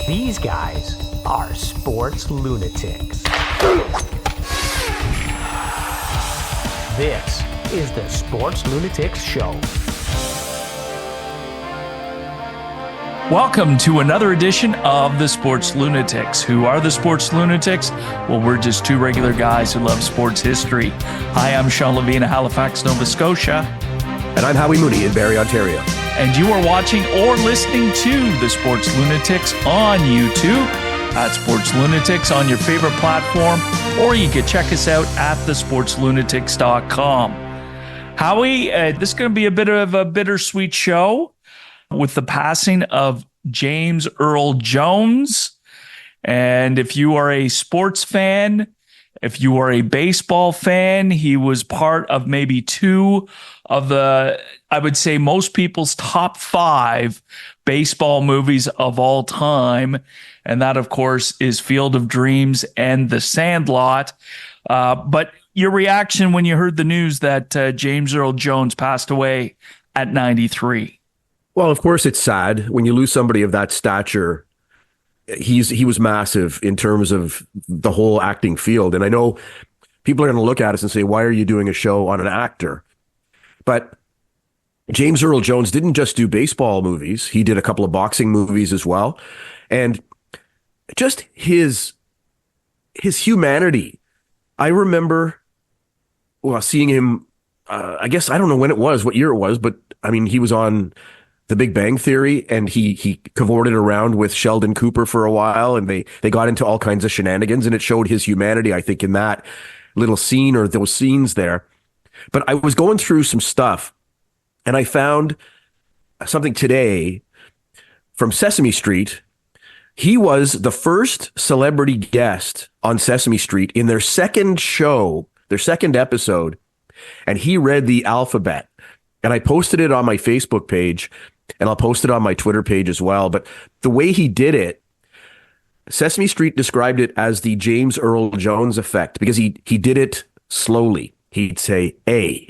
These guys are sports lunatics. This is the Sports Lunatics Show. Welcome to another edition of the Sports Lunatics. Who are the Sports Lunatics? Well, we're just two regular guys who love sports history. Hi, I'm Shawn Lavigne of Halifax, Nova Scotia. And I'm Howie Mooney in Barrie, Ontario. And you are watching or listening to the Sports Lunatics on YouTube, at Sports Lunatics on your favorite platform, or you can check us out at thesportslunatics.com. Howie, this is going to be a bit of a bittersweet show with the passing of James Earl Jones. And if you are a sports fan, if you are a baseball fan, he was part of maybe two of the, I would say, most people's top five baseball movies of all time. And that, of course, is Field of Dreams and The Sandlot. But your reaction when you heard the news that James Earl Jones passed away at 93? Well, of course, it's sad when you lose somebody of that stature. He was massive in terms of the whole acting field. And I know people are going to look at us and say, why are you doing a show on an actor? But James Earl Jones didn't just do baseball movies. He did a couple of boxing movies as well. And just his humanity. I remember seeing him, I guess, I don't know when it was, what year it was, but I mean, he was on The Big Bang Theory, and he cavorted around with Sheldon Cooper for a while, and they got into all kinds of shenanigans, and it showed his humanity, I think, in that little scene or those scenes there. But I was going through some stuff, and I found something today from Sesame Street. He was the first celebrity guest on Sesame Street in their second show, their second episode, and he read the alphabet. And I posted it on my Facebook page, and I'll post it on my Twitter page as well. But the way he did it, Sesame Street described it as the James Earl Jones effect, because he did it slowly. He'd say A,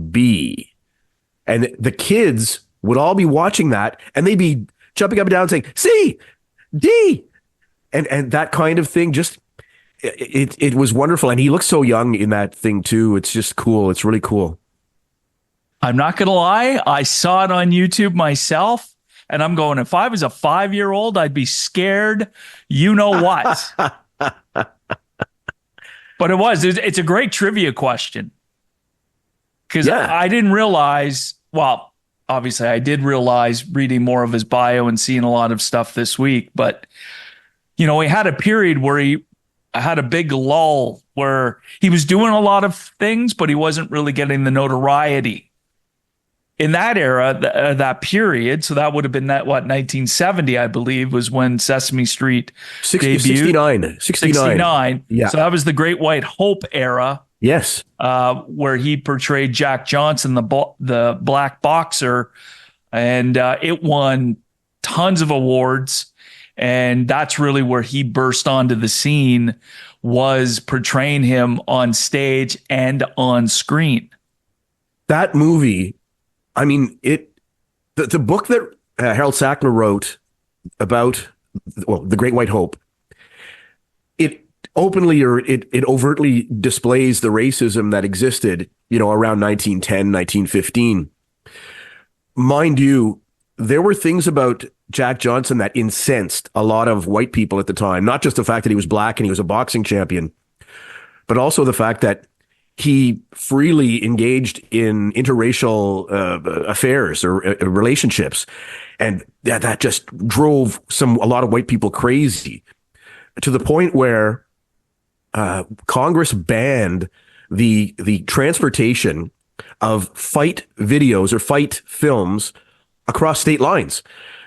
B, and the kids would all be watching that, and they'd be jumping up and down saying C, D, and that kind of thing. Just it was wonderful, and he looks so young in that thing too. It's just cool. It's really cool. I'm not going to lie. I saw it on YouTube myself, and I'm going, if I was a 5-year-old, I'd be scared. You know what? But it's a great trivia question. Because I didn't realize, well, obviously I did realize reading more of his bio and seeing a lot of stuff this week, but, you know, he had a period where he had a big lull where he was doing a lot of things, but he wasn't really getting the notoriety. In that era, that period, so that would have been 1970, I believe, was when Sesame Street debuted. 69. Yeah. So that was the Great White Hope era. Yes. Where he portrayed Jack Johnson, the black boxer, and it won tons of awards. And that's really where he burst onto the scene, was portraying him on stage and on screen. That movie, I mean, the book that Harold Sackler wrote about, the Great White Hope, it openly or it overtly displays the racism that existed, around 1910, 1915. Mind you, there were things about Jack Johnson that incensed a lot of white people at the time, not just the fact that he was black and he was a boxing champion, but also the fact that he freely engaged in interracial affairs or relationships. And that just drove a lot of white people crazy, to the point where Congress banned the transportation of fight videos or fight films across state lines.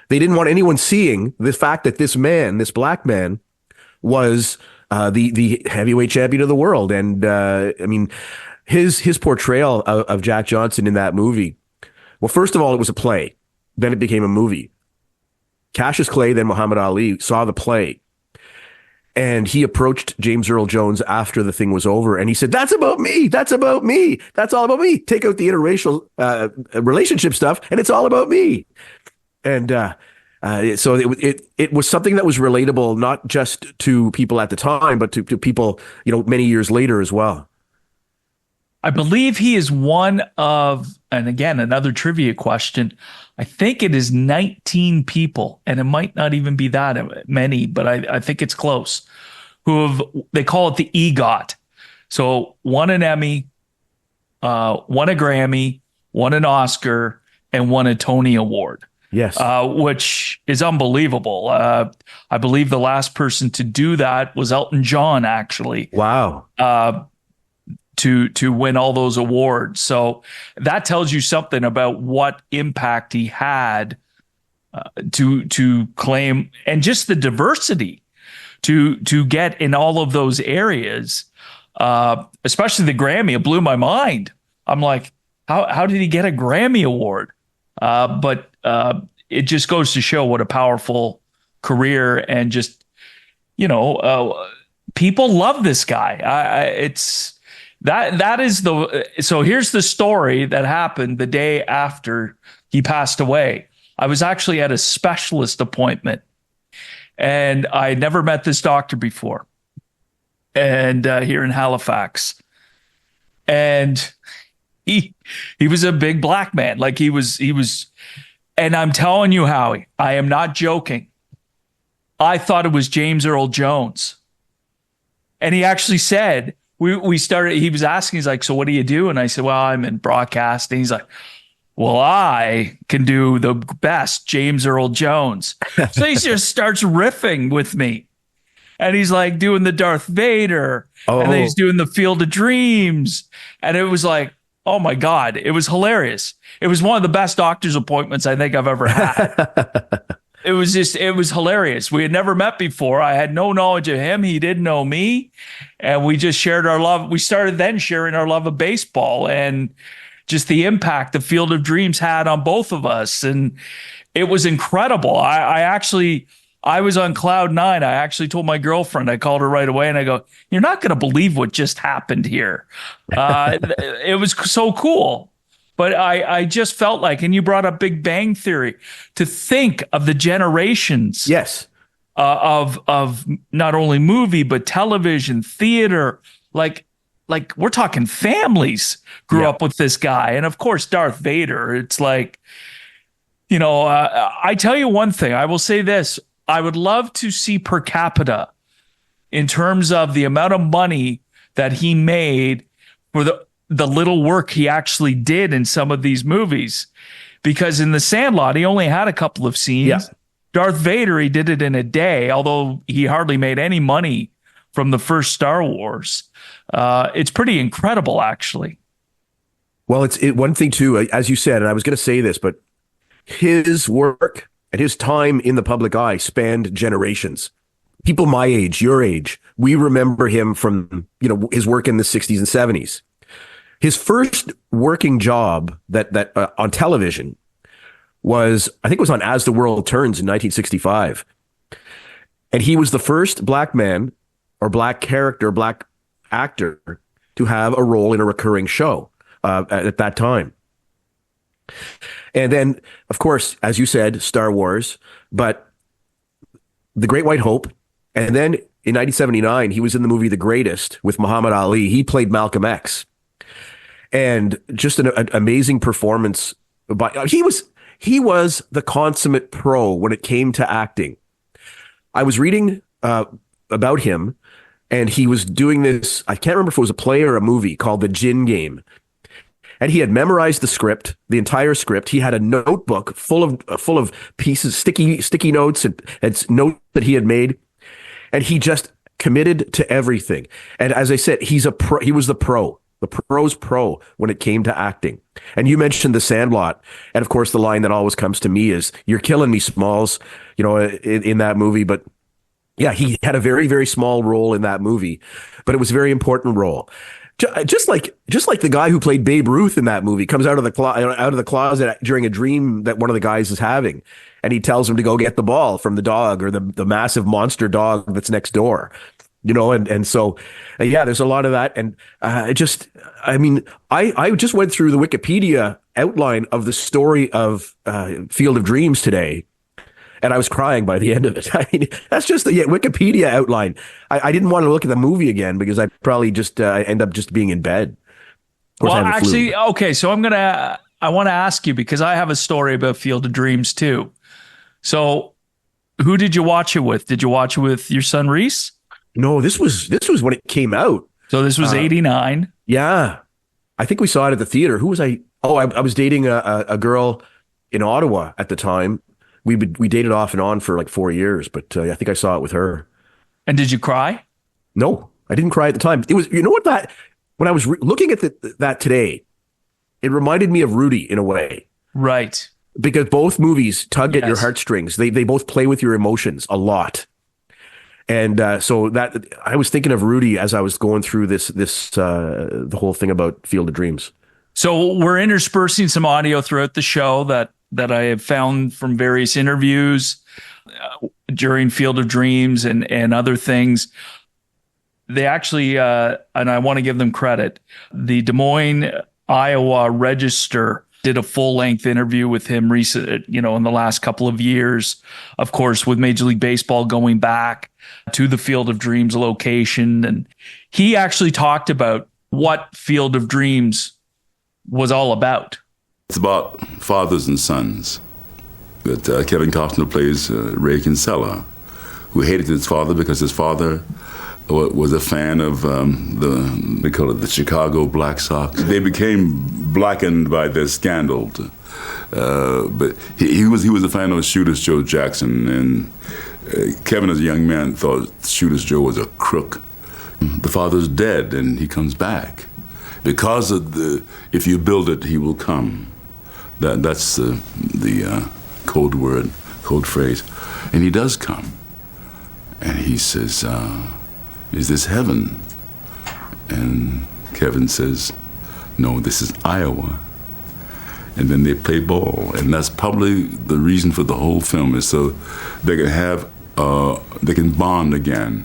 They didn't want anyone seeing the fact that this black man, was the heavyweight champion of the world. And I mean, his portrayal of Jack Johnson in that movie, well, first of all, it was a play. Then it became a movie. Cassius Clay, then Muhammad Ali, saw the play. And he approached James Earl Jones after the thing was over, and he said, "That's about me. That's about me. That's all about me. Take out the interracial relationship stuff, and it's all about me." And So it was something that was relatable, not just to people at the time, but to people, many years later as well. I believe he is one of, and again, another trivia question. I think it is 19 people, and it might not even be that many, but I think it's close, they call it the EGOT. So won an Emmy, won a Grammy, won an Oscar, and won a Tony Award. Yes. Which is unbelievable. I believe the last person to do that was Elton John, actually. Wow. To win all those awards. So that tells you something about what impact he had to claim, and just the diversity to get in all of those areas, especially the Grammy. It blew my mind. I'm like, how did he get a Grammy Award? But it just goes to show what a powerful career, and just, people love this guy. So here's the story that happened the day after he passed away. I was actually at a specialist appointment, and I had never met this doctor before, and here in Halifax. And he was a big black man. Like he was, and I'm telling you, Howie, I am not joking. I thought it was James Earl Jones. And he actually said, we started, he was asking, he's like, so what do you do? And I said, well, I'm in broadcasting. He's like, well, I can do the best, James Earl Jones. So he just starts riffing with me. And he's like doing the Darth Vader. Oh. And then he's doing the Field of Dreams. And it was like, oh my God, it was hilarious. It was one of the best doctor's appointments I think I've ever had. It was hilarious. We had never met before. I had no knowledge of him. He didn't know me. And we just shared our love. We started then sharing our love of baseball and just the impact the Field of Dreams had on both of us. And it was incredible. I was on cloud nine. I actually told my girlfriend, I called her right away and I go, you're not going to believe what just happened here. It was so cool. But I just felt like, and you brought up Big Bang Theory, to think of the generations. Yes. Of not only movie, but television, theater, like we're talking families grew up with this guy. And of course, Darth Vader. It's like, I tell you one thing, I will say this. I would love to see per capita in terms of the amount of money that he made for the little work he actually did in some of these movies. Because in The Sandlot, he only had a couple of scenes. Yeah. Darth Vader, he did it in a day, although he hardly made any money from the first Star Wars. It's pretty incredible, actually. Well, it's one thing, too, as you said, and I was going to say this, but his work and his time in the public eye spanned generations. People my age, your age, we remember him from, his work in the 60s and 70s. His first working job that on television was, I think it was on As the World Turns in 1965. And he was the first black man or black character, black actor to have a role in a recurring show at that time. And then, of course, as you said, Star Wars, but The Great White Hope. And then in 1979, he was in the movie The Greatest with Muhammad Ali. He played Malcolm X. And just an amazing performance. He was the consummate pro when it came to acting. I was reading about him, and he was doing this, I can't remember if it was a play or a movie, called The Gin Game. And he had memorized the script, the entire script. He had a notebook full of pieces, sticky notes and notes that he had made. And he just committed to everything. And as I said, he was the pro. The pro's pro when it came to acting. And you mentioned The Sandlot. And of course, the line that always comes to me is, "You're killing me, Smalls," in that movie. But yeah, he had a very, very small role in that movie, but it was a very important role. Just like the guy who played Babe Ruth in that movie comes out of the closet during a dream that one of the guys is having. And he tells him to go get the ball from the dog, or the massive monster dog that's next door. And so, yeah, there's a lot of that. And I just went through the Wikipedia outline of the story of Field of Dreams today. and I was crying by the end of it. I mean, that's just the Wikipedia outline. I didn't want to look at the movie again because I'd probably just end up just being in bed. Of course, Well, I have the flu. actually, okay. So I want to ask you because I have a story about Field of Dreams too. So who did you watch it with? Did you watch it with your son Reese? No, this was when it came out. So this was 89. Yeah, I think we saw it at the theater. Who was I? Oh, I was dating a girl in Ottawa at the time. We dated off and on for like 4 years, but I think I saw it with her. And did you cry? No, I didn't cry at the time. It was, you know what, that when I was looking at that today, it reminded me of Rudy in a way. Right. Because both movies tug at your Yes. heartstrings. They both play with your emotions a lot. And so that I was thinking of Rudy as I was going through the whole thing about Field of Dreams. So we're interspersing some audio throughout the show that I have found from various interviews during Field of Dreams and other things. They actually, and I want to give them credit, the Des Moines, Iowa Register did a full-length interview with him recent, in the last couple of years, of course, with Major League Baseball going back to the Field of Dreams location. And he actually talked about what Field of Dreams was all about. It's about fathers and sons. That Kevin Costner plays Ray Kinsella, who hated his father because his father was a fan of they call it the Chicago Black Sox. They became blackened by their scandal. But he was a fan of Shooter's Joe Jackson, and Kevin, as a young man, thought Shooter's Joe was a crook. The father's dead, and he comes back because of if you build it, he will come. That's the code phrase, and he does come, and he says, "Is this heaven?" And Kevin says, "No, this is Iowa." And then they play ball, and that's probably the reason for the whole film, is so they can bond again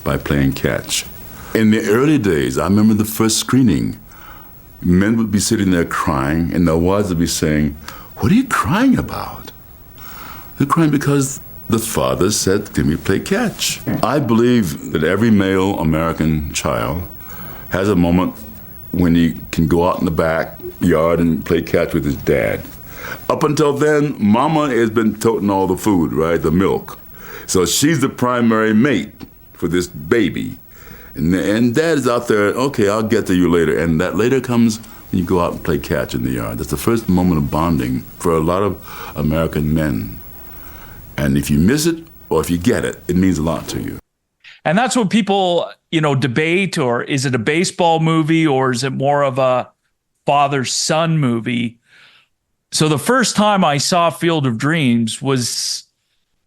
by playing catch. In the early days, I remember the first screening, men would be sitting there crying, and their wives would be saying, "What are you crying about?" They're crying because the father said, "Can we play catch?" I believe that every male American child has a moment when he can go out in the backyard and play catch with his dad. Up until then, mama has been toting all the food, right? The milk. So she's the primary mate for this baby. And dad is out there, "Okay, I'll get to you later." And that later comes when you go out and play catch in the yard. That's the first moment of bonding for a lot of American men. And if you miss it, or if you get it, it means a lot to you. And that's what people, debate, or is it a baseball movie, or is it more of a father-son movie? So the first time I saw Field of Dreams was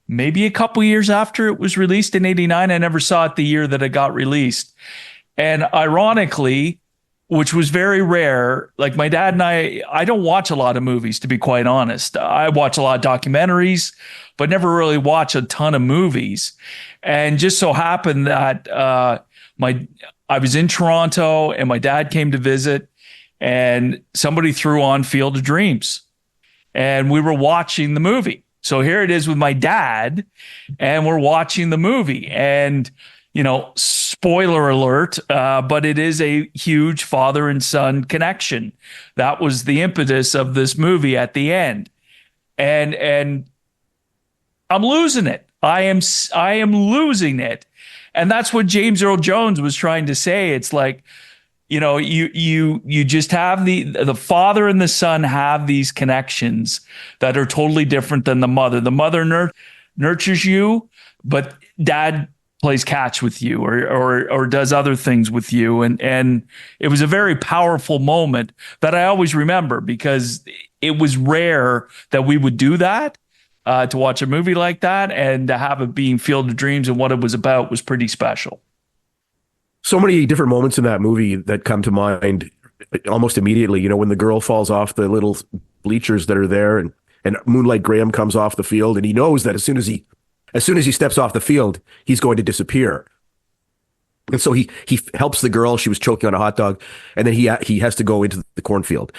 maybe a couple years after it was released in 89. I never saw it the year that it got released. And ironically, which was very rare, like my dad and I don't watch a lot of movies, to be quite honest. I watch a lot of documentaries, but never really watch a ton of movies. And just so happened that I was in Toronto and my dad came to visit, and somebody threw on Field of Dreams, and we were watching the movie. So here it is with my dad, and we're watching the movie. And, spoiler alert, but it is a huge father and son connection. That was the impetus of this movie at the end. And I'm losing it. I am losing it. And that's what James Earl Jones was trying to say. It's like, you just have the father and the son have these connections that are totally different than the mother. The mother nurtures you, but dad plays catch with you or does other things with you. And it was a very powerful moment that I always remember, because it was rare that we would do that, to watch a movie like that, and to have it being Field of Dreams and what it was about was pretty special. So many different moments in that movie that come to mind almost immediately. When the girl falls off the little bleachers that are there, and Moonlight Graham comes off the field, and he knows that as soon as he steps off the field, he's going to disappear. And so he helps the girl. She was choking on a hot dog, and then he has to go into the cornfield.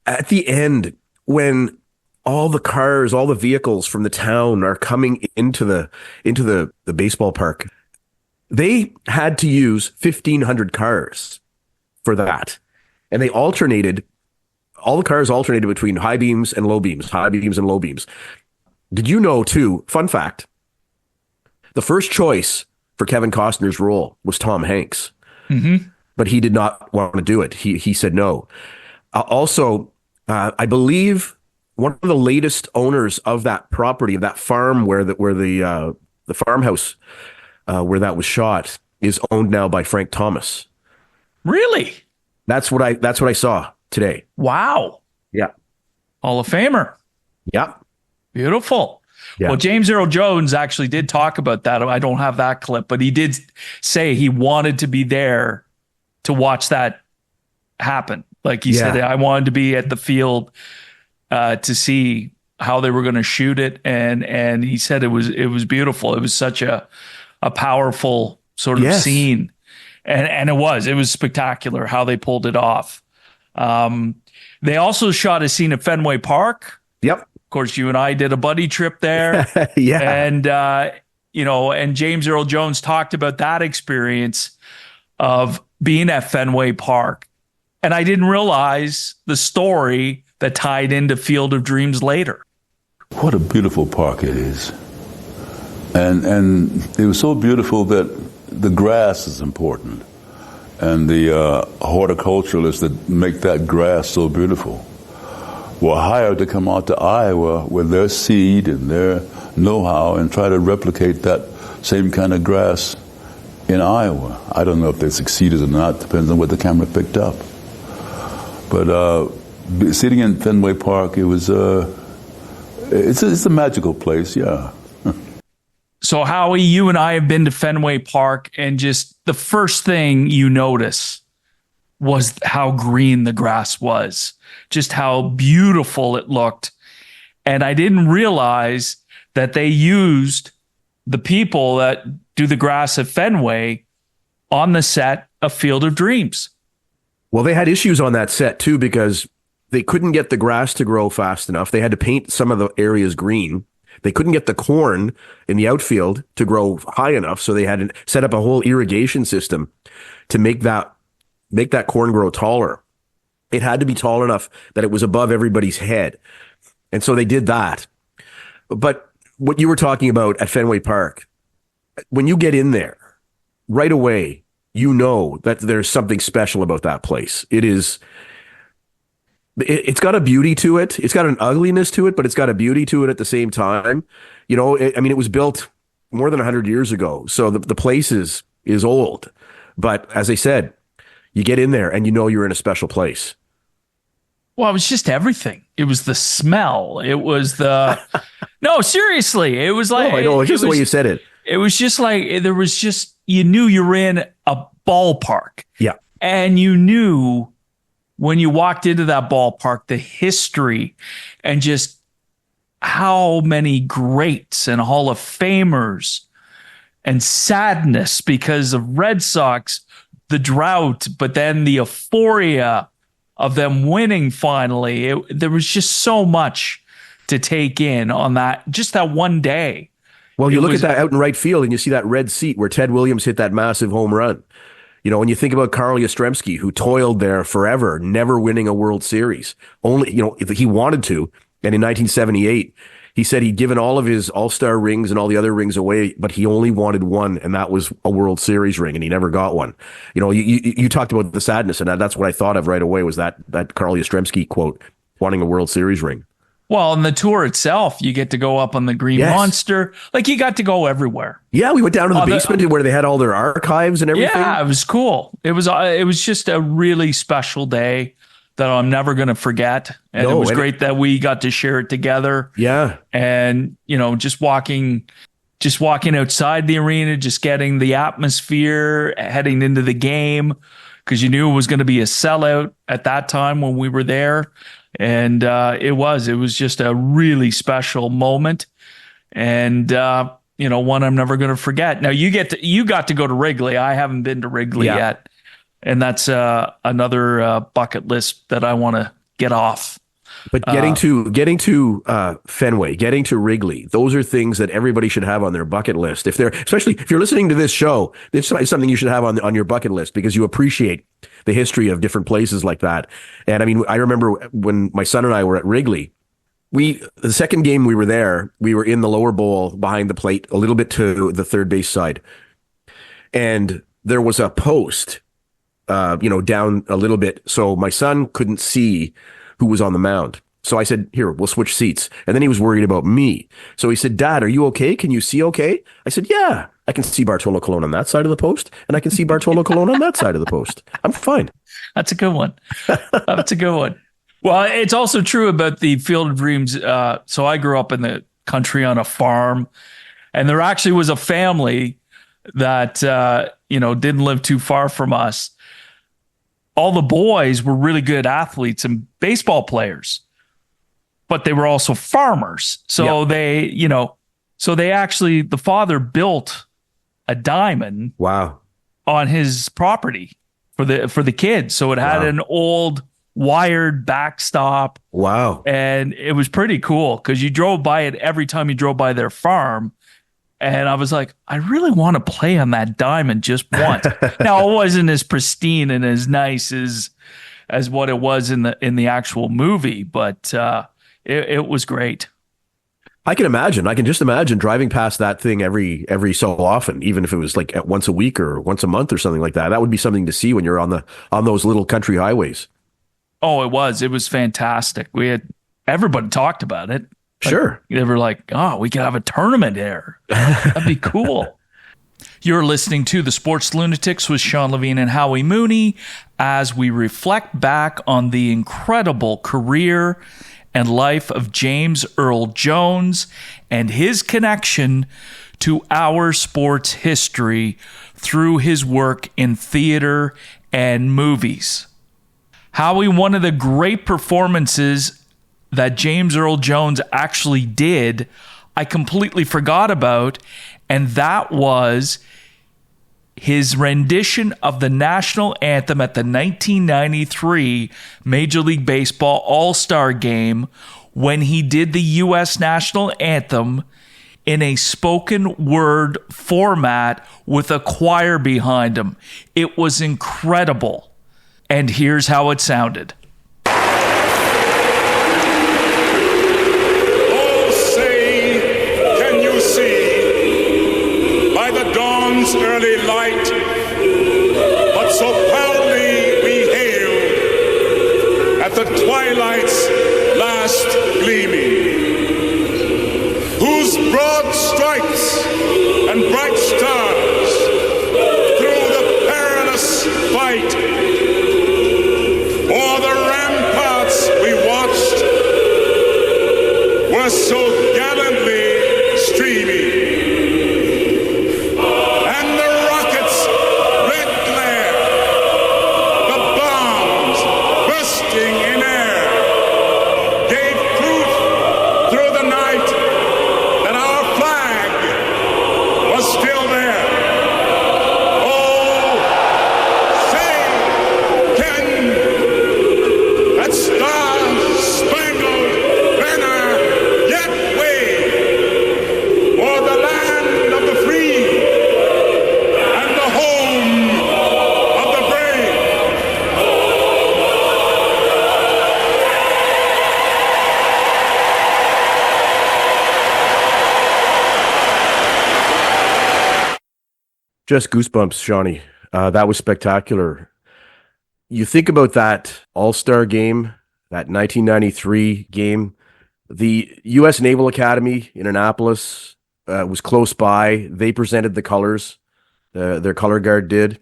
At the end, when all the cars, all the vehicles from the town are coming into the baseball park. They had to use 1,500 cars for that. And they alternated, all the cars alternated between high beams and low beams, high beams and low beams. Did you know, too, fun fact, the first choice for Kevin Costner's role was Tom Hanks, but he did not want to do it. He said no. Also, I believe one of the latest owners of that property, of that farm where the farmhouse where that was shot, is owned now by Frank Thomas. Really? That's what I saw today. Wow. Yeah. Hall of Famer. Yeah. Beautiful. Yeah. Well, James Earl Jones actually did talk about that. I don't have that clip, but he did say he wanted to be there to watch that happen. Like he said, I wanted to be at the field to see how they were going to shoot it. And he said it was beautiful. It was such a powerful sort of scene. And it was spectacular how they pulled it off. They also shot a scene at Fenway Park. Yep. Of course, you and I did a buddy trip there. And, and James Earl Jones talked about that experience of being at Fenway Park. And I didn't realize the story that tied into Field of Dreams later. What a beautiful park it is. And it was so beautiful that the grass is important. And the horticulturalists that make that grass so beautiful were hired to come out to Iowa with their seed and their know-how and try to replicate that same kind of grass in Iowa. I don't know if they succeeded or not, depends on what the camera picked up. But sitting in Fenway Park, it's a magical place, yeah. So Howie, you and I have been to Fenway Park, and just the first thing you notice was how green the grass was, just how beautiful it looked. And I didn't realize that they used the people that do the grass at Fenway on the set of Field of Dreams. Well, they had issues on that set too, because they couldn't get the grass to grow fast enough. They had to paint some of the areas green. They couldn't get the corn in the outfield to grow high enough, so they had to set up a whole irrigation system to make that corn grow taller. It had to be tall enough that it was above everybody's head. And so they did that. But what you were talking about at Fenway Park, when you get in there, right away, you know that there's something special about that place. It's got a beauty to it. It's got an ugliness to it, but it's got a beauty to it at the same time. It was built more than 100 years ago. So the place is old. But as I said, you get in there and you know you're in a special place. Well, it was just everything. It was the smell. It was the... No, seriously. It was like... I know, just the way you said it. It was just like, there was just... You knew you were in a ballpark. Yeah. And you knew when you walked into that ballpark, the history and just how many greats and Hall of Famers and sadness because of Red Sox, the drought, but then the euphoria of them winning finally. There was just so much to take in on that one day. Well, you look at that out in right field and you see that red seat where Ted Williams hit that massive home run. When you think about Carl Yastrzemski, who toiled there forever, never winning a World Series. Only, if he wanted to. And in 1978, he said he'd given all of his All-Star rings and all the other rings away, but he only wanted one, and that was a World Series ring, and he never got one. You talked about the sadness, and that's what I thought of right away was that Carl Yastrzemski quote, wanting a World Series ring. Well, in the tour itself, you get to go up on the Green Monster. Like, you got to go everywhere. Yeah, we went down to the basement where they had all their archives and everything. Yeah, it was cool. It was just a really special day that I'm never going to forget. And it was great that we got to share it together. Yeah. And, just walking outside the arena, just getting the atmosphere, heading into the game, because you knew it was going to be a sellout at that time when we were there. And it was just a really special moment, and one I'm never going to forget. Now you got to go to Wrigley. I haven't been to Wrigley yet, and that's another bucket list that I want to get off. But getting to Fenway, getting to Wrigley, those are things that everybody should have on their bucket list. Especially if you're listening to this show, it's something you should have on your bucket list because you appreciate the history of different places like that. And I mean, I remember when my son and I were at Wrigley, the second game we were there, we were in the lower bowl behind the plate, a little bit to the third base side. And there was a post, down a little bit. So my son couldn't see who was on the mound. So I said, here, we'll switch seats. And then he was worried about me. So he said, Dad, are you okay? Can you see okay? I said, yeah, I can see Bartolo Colon on that side of the post, and I can see Bartolo Colon on that side of the post. I'm fine. That's a good one. That's a good one. Well, it's also true about the Field of Dreams. So I grew up in the country on a farm, and there actually was a family that, didn't live too far from us. All the boys were really good athletes and baseball players, but they were also farmers. So the father built a diamond on his property for the kids. So it had an old wired backstop. Wow. And it was pretty cool because you drove by it every time you drove by their farm. And I was like, I really want to play on that diamond just once. Now, it wasn't as pristine and as nice as what it was in the actual movie, but it was great. I can imagine. I can just imagine driving past that thing every so often, even if it was like once a week or once a month or something like that. That would be something to see when you're on those little country highways. Oh, it was. It was fantastic. Everybody talked about it. Sure. They were like, oh, we could have a tournament there. That'd be cool. You're listening to the Sports Lunatics with Shawn, Lavigne, and Howie Mooney as we reflect back on the incredible career and life of James Earl Jones and his connection to our sports history through his work in theater and movies. Howie, one of the great performances that James Earl Jones actually did, I completely forgot about, and that was his rendition of the national anthem at the 1993 Major League Baseball All-Star Game when he did the U.S. national anthem in a spoken word format with a choir behind him. It was incredible. And here's how it sounded. Early light, but so proudly we hailed at the twilight's last gleaming, whose broad stripes and bright stars through the perilous fight o'er the ramparts we watched were so gallantly streaming. Just goosebumps, Shawnee. That was spectacular. You think about that All-Star game, that 1993 game, the U.S. Naval Academy in Annapolis was close by. They presented the colors. Their color guard did.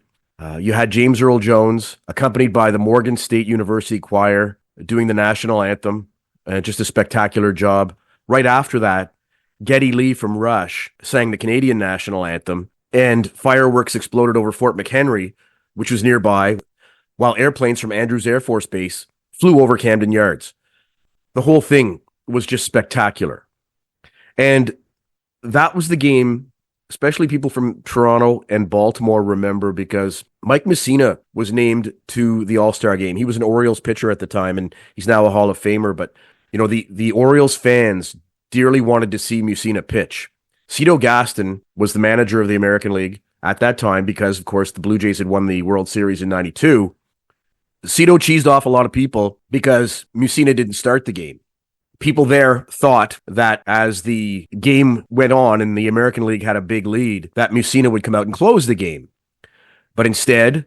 You had James Earl Jones, accompanied by the Morgan State University Choir, doing the national anthem. Just a spectacular job. Right after that, Geddy Lee from Rush sang the Canadian national anthem. And fireworks exploded over Fort McHenry, which was nearby, while airplanes from Andrews Air Force Base flew over Camden Yards. The whole thing was just spectacular. And that was the game, especially people from Toronto and Baltimore remember, because Mike Messina was named to the All-Star game. He was an Orioles pitcher at the time, and he's now a Hall of Famer. But the Orioles fans dearly wanted to see Mussina pitch. Cito Gaston was the manager of the American League at that time because, of course, the Blue Jays had won the World Series in 92. Cito cheesed off a lot of people because Mussina didn't start the game. People there thought that as the game went on and the American League had a big lead, that Mussina would come out and close the game. But instead,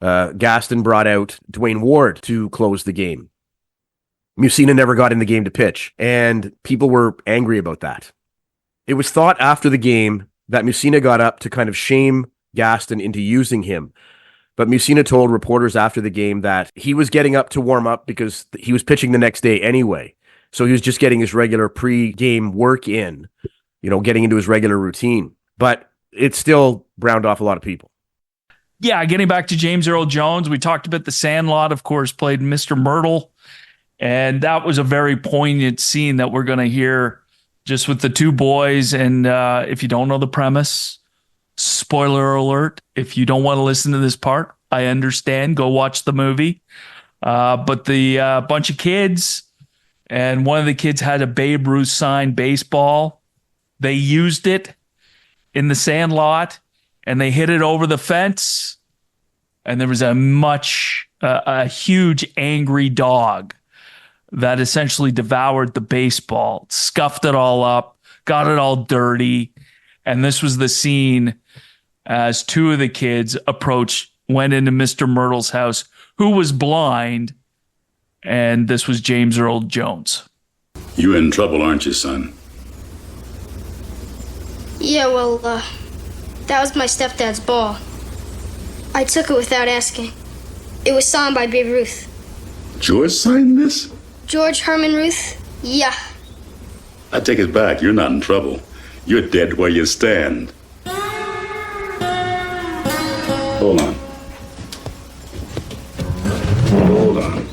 Gaston brought out Dwayne Ward to close the game. Mussina never got in the game to pitch, and people were angry about that. It was thought after the game that Mussina got up to kind of shame Gaston into using him. But Mussina told reporters after the game that he was getting up to warm up because he was pitching the next day anyway. So he was just getting his regular pre-game work in, getting into his regular routine. But it still browned off a lot of people. Yeah, getting back to James Earl Jones, we talked about The Sandlot, of course, played Mr. Myrtle. And that was a very poignant scene that we're going to hear just with the two boys. And if you don't know the premise, spoiler alert, if you don't want to listen to this part, I understand. Go watch the movie. But the bunch of kids, and one of the kids had a Babe Ruth signed baseball. They used it in The Sandlot, and they hit it over the fence. And there was a huge angry dog that essentially devoured the baseball, scuffed it all up, got it all dirty. And this was the scene as two of the kids went into Mr. Myrtle's house, who was blind. And this was James Earl Jones. You in trouble, aren't you, son? Yeah, well, that was my stepdad's ball. I took it without asking. It was signed by Babe Ruth. George signed this? George Herman Ruth? Yeah. I take it back. You're not in trouble. You're dead where you stand. Hold on. Hold on.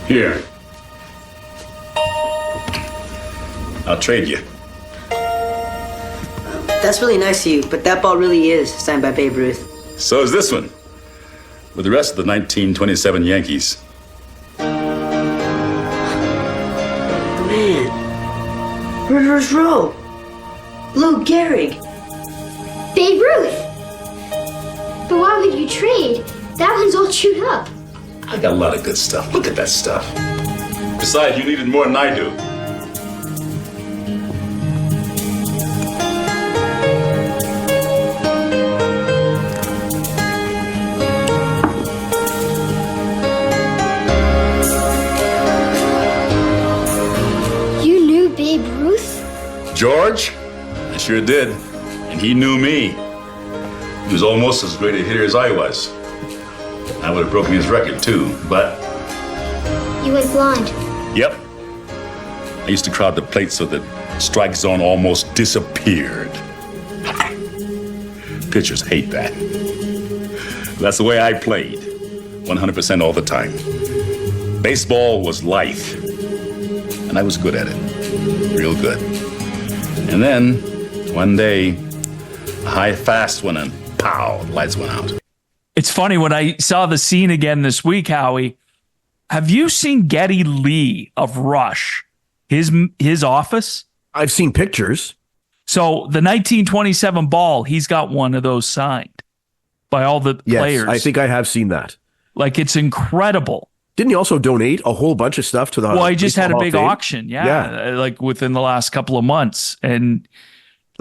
Here. I'll trade you. That's really nice of you, but that ball really is signed by Babe Ruth. So is this one. With the rest of the 1927 Yankees. Man. Murderer's Row. Lou Gehrig. Babe Ruth! But why would you trade? That one's all chewed up. I got a lot of good stuff. Look at that stuff. Besides, you need it more than I do. You knew Babe Ruth? George? I sure did. And he knew me. He was almost as great a hitter as I was. I would have broken his record too, but... You went blind. Yep. I used to crowd the plate so that strike zone almost disappeared. Pitchers hate that. That's the way I played. 100% all the time. Baseball was life. And I was good at it. Real good. And then, one day, a high fast went and pow, lights went out. It's funny, when I saw the scene again this week, Howie, have you seen Geddy Lee of Rush, his office? I've seen pictures. So the 1927 ball, he's got one of those signed by all the players. I think I have seen that. Like, it's incredible. Didn't he also donate a whole bunch of stuff to the... Well, he just had a big Fame? auction, like within the last couple of months. And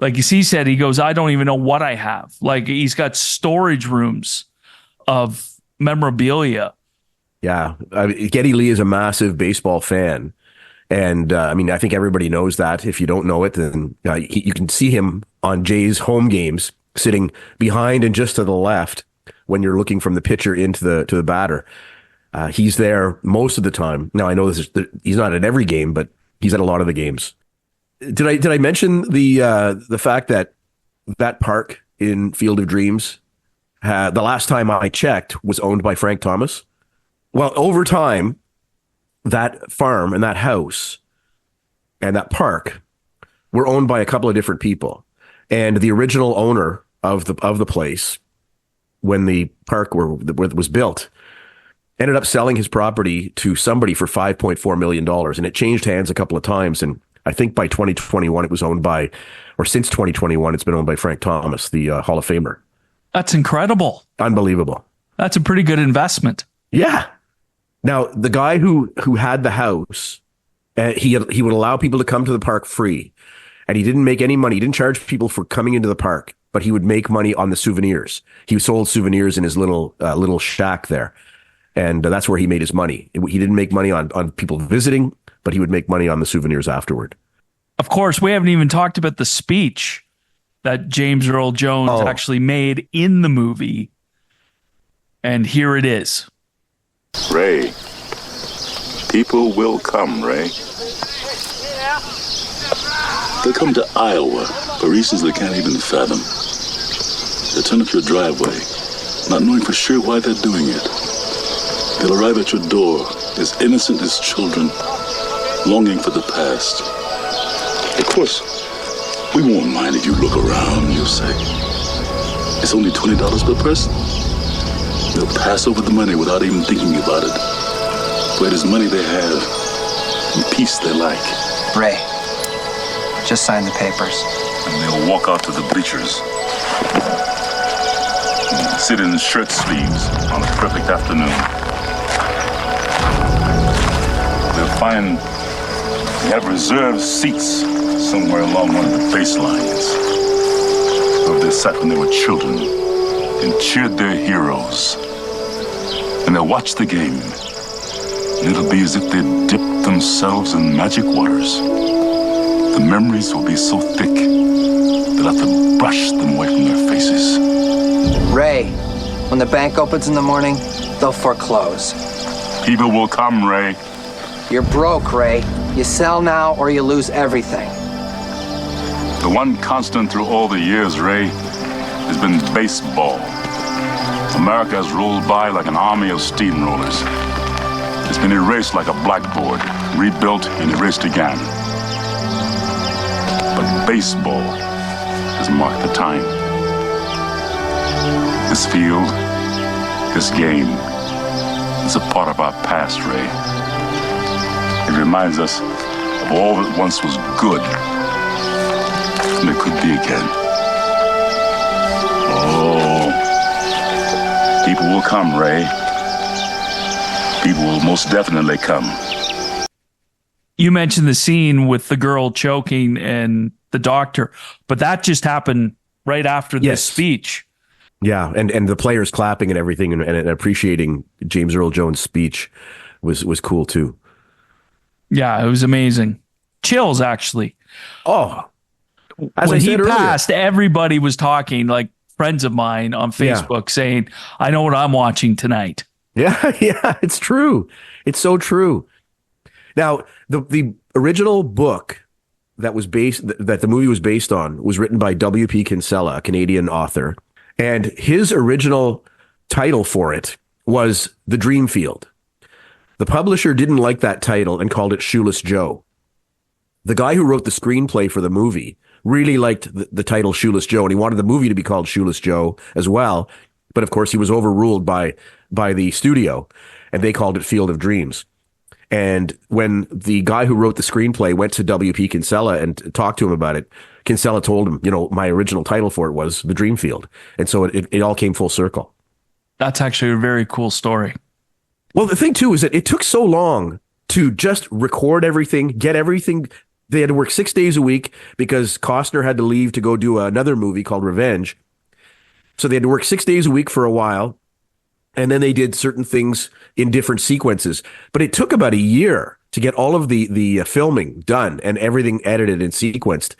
like he said, he goes, I don't even know what I have. Like, he's got storage rooms of memorabilia. Yeah. Geddy Lee is a massive baseball fan. And I think everybody knows that. If you don't know it, then you can see him on Jay's home games sitting behind and just to the left when you're looking from the pitcher into the batter. He's there most of the time. Now, I know he's not at every game, but he's at a lot of the games. Did I mention the fact that park in Field of Dreams, the last time I checked, was owned by Frank Thomas? Well, over time, that farm and that house and that park were owned by a couple of different people. And the original owner of the place, when the park was built, ended up selling his property to somebody for $5.4 million. And it changed hands a couple of times. And I think by 2021, it was owned by, or since 2021, it's been owned by Frank Thomas, the Hall of Famer. That's incredible. Unbelievable. That's a pretty good investment. Yeah. Now, the guy who had the house, he would allow people to come to the park free. And he didn't make any money. He didn't charge people for coming into the park, but he would make money on the souvenirs. He sold souvenirs in his little shack there. And that's where he made his money. He didn't make money on people visiting, but he would make money on the souvenirs afterward. Of course, we haven't even talked about the speech that James Earl Jones actually made in the movie. And here it is. Ray, people will come, Ray. They'll come to Iowa for reasons they can't even fathom. They'll turn up your driveway, not knowing for sure why they're doing it. They'll arrive at your door as innocent as children, longing for the past. Of course, we won't mind if you look around, you'll say. It's only $20 per person. They'll pass over the money without even thinking about it. For it is money they have and peace they like. Ray, just sign the papers. And they'll walk out to the bleachers. Sit in shirt sleeves on a perfect afternoon. They'll find they have reserved seats somewhere along one of the baselines. Where they sat when they were children and cheered their heroes. And they'll watch the game. And it'll be as if they dipped themselves in magic waters. The memories will be so thick they'll have to brush them away from their faces. Ray, when the bank opens in the morning, they'll foreclose. People will come, Ray. You're broke, Ray. You sell now or you lose everything. The one constant through all the years, Ray, has been baseball. America has rolled by like an army of steamrollers. It's been erased like a blackboard, rebuilt and erased again. But baseball has marked the time. This field, this game, is a part of our past, Ray. It reminds us of all that once was good, and it could be again. Oh, people will come, Ray. People will most definitely come. You mentioned the scene with the girl choking and the doctor, but that just happened right after the speech. Yeah, and the players clapping and everything and appreciating James Earl Jones' speech was cool too. Yeah, it was amazing. Chills, actually. Oh, as when he passed, everybody was talking, like friends of mine on Facebook saying, I know what I'm watching tonight. Yeah, it's true. It's so true. Now, the original book that the movie was based on was written by W.P. Kinsella, a Canadian author, and his original title for it was The Dream Field. The publisher didn't like that title and called it Shoeless Joe. The guy who wrote the screenplay for the movie really liked the title Shoeless Joe, and he wanted the movie to be called Shoeless Joe as well. But of course, he was overruled by the studio, and they called it Field of Dreams. And when the guy who wrote the screenplay went to W.P. Kinsella and talked to him about it, Kinsella told him, my original title for it was The Dream Field. And so it all came full circle. That's actually a very cool story. Well, the thing, too, is that it took so long to just record everything, get everything. They had to work 6 days a week because Costner had to leave to go do another movie called Revenge. So they had to work 6 days a week for a while. And then they did certain things in different sequences. But it took about a year to get all of the filming done and everything edited and sequenced.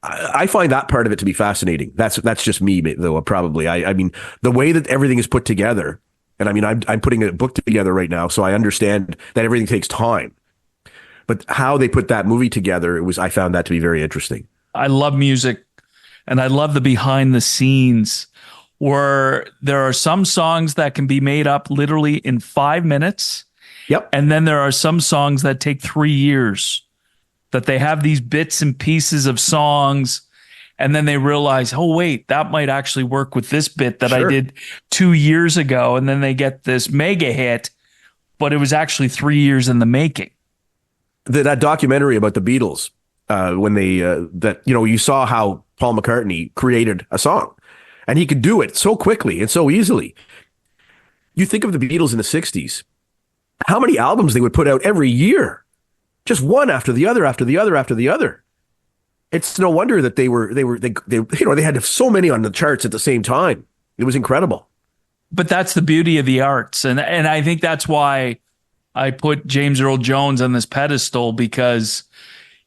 I find that part of it to be fascinating. That's just me, though, probably. I mean, the way that everything is put together, and I mean, I'm putting a book together right now, so I understand that everything takes time. But how they put that movie together, I found that to be very interesting. I love music, and I love the behind the scenes where there are some songs that can be made up literally in 5 minutes, Yep. And then there are some songs that take 3 years, that they have these bits and pieces of songs, and then they realize, oh, wait, that might actually work with this bit that I did 2 years ago. And then they get this mega hit, but it was actually 3 years in the making. That documentary about the Beatles, when they, you saw how Paul McCartney created a song, and he could do it so quickly and so easily. You think of the Beatles in the 60s, how many albums they would put out every year, just one after the other, after the other, after the other. It's no wonder that they had so many on the charts at the same time. It was incredible. But that's the beauty of the arts. And I think that's why I put James Earl Jones on this pedestal, because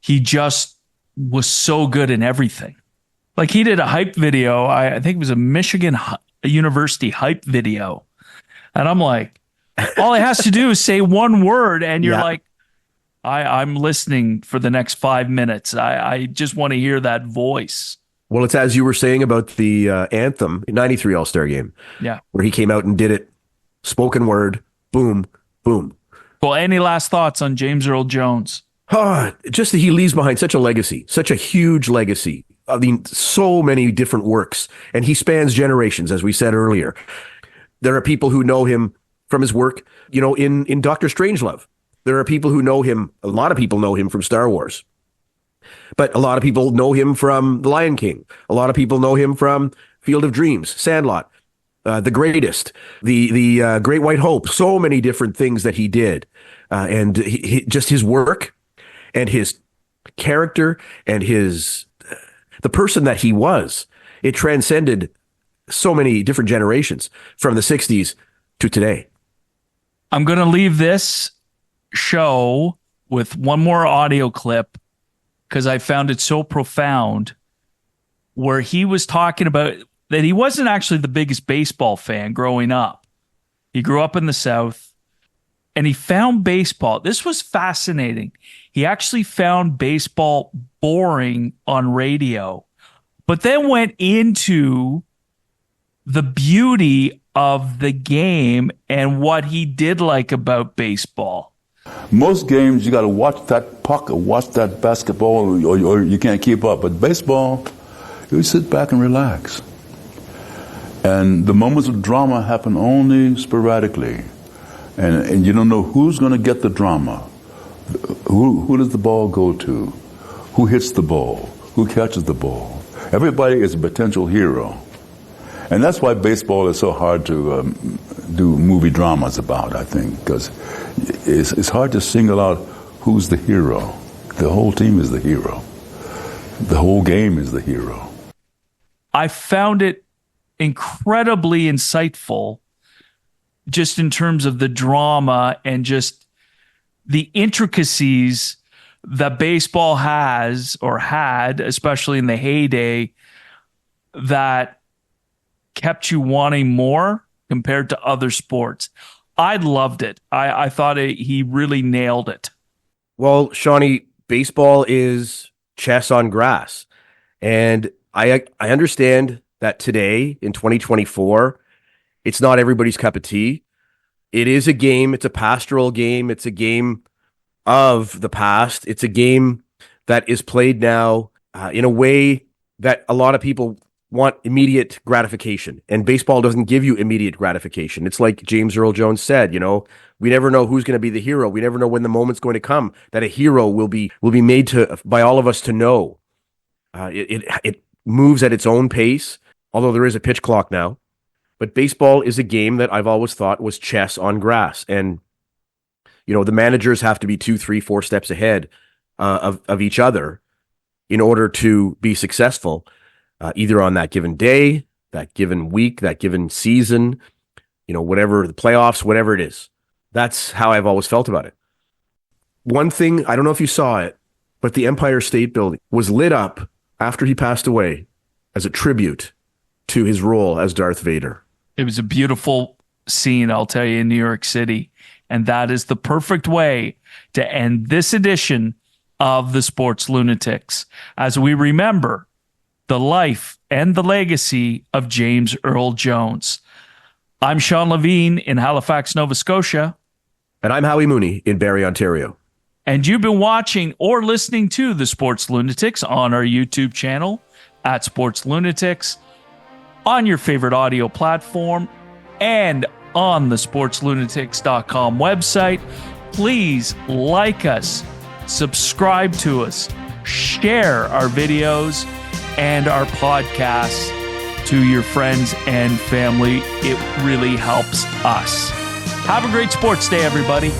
he just was so good in everything. Like, he did a hype video. I think it was a Michigan University hype video. And I'm like, all he has to do is say one word, and you're like, I'm listening for the next 5 minutes. I just want to hear that voice. Well, it's as you were saying about the anthem, 93 All-Star Game. Yeah. Where he came out and did it. Spoken word. Boom, boom. Well, any last thoughts on James Earl Jones? Just that he leaves behind such a legacy, such a huge legacy. I mean, so many different works. And he spans generations, as we said earlier. There are people who know him from his work, in Dr. Strangelove. There are people who know him. A lot of people know him from Star Wars. But a lot of people know him from The Lion King. A lot of people know him from Field of Dreams, Sandlot, The Greatest, the Great White Hope. So many different things that he did. And just his work and his character and the person that he was. It transcended so many different generations from the 60s to today. I'm going to leave this show with one more audio clip, because I found it so profound, where he was talking about that he wasn't actually the biggest baseball fan growing up. He grew up in the South, and he found baseball. This was fascinating. He actually found baseball boring on radio, but then went into the beauty of the game and what he did like about baseball. Most games, you got to watch that puck or watch that basketball, or you can't keep up. But baseball, you sit back and relax. And the moments of drama happen only sporadically. And you don't know who's going to get the drama. Who does the ball go to? Who hits the ball? Who catches the ball? Everybody is a potential hero. And that's why baseball is so hard to do movie dramas about, I think, because it's hard to single out who's the hero. The whole team is the hero. The whole game is the hero. I found it incredibly insightful, just in terms of the drama and just the intricacies that baseball has or had, especially in the heyday, that kept you wanting more compared to other sports. I loved it. I thought he really nailed it. Well, Shawnee, baseball is chess on grass. And I understand that today, in 2024, it's not everybody's cup of tea. It is a game. It's a pastoral game. It's a game of the past. It's a game that is played now in a way that a lot of people want immediate gratification, and baseball doesn't give you immediate gratification. It's like James Earl Jones said, we never know who's going to be the hero. We never know when the moment's going to come that a hero will be made by all of us to know. It moves at its own pace, although there is a pitch clock now. But baseball is a game that I've always thought was chess on grass, and the managers have to be 2, 3, 4 steps ahead of each other in order to be successful. Either on that given day, that given week, that given season, whatever, the playoffs, whatever it is. That's how I've always felt about it. One thing, I don't know if you saw it, but the Empire State Building was lit up after he passed away as a tribute to his role as Darth Vader. It was a beautiful scene, I'll tell you, in New York City. And that is the perfect way to end this edition of the Sports Lunatics, as we remember the life and the legacy of James Earl Jones. I'm Shawn Lavigne in Halifax, Nova Scotia. And I'm Howie Mooney in Barrie, Ontario. And you've been watching or listening to the Sports Lunatics on our YouTube channel at Sports Lunatics, on your favorite audio platform, and on the sportslunatics.com website. Please like us, subscribe to us, share our videos and our podcasts to your friends and family. It really helps us. Have a great sports day, everybody.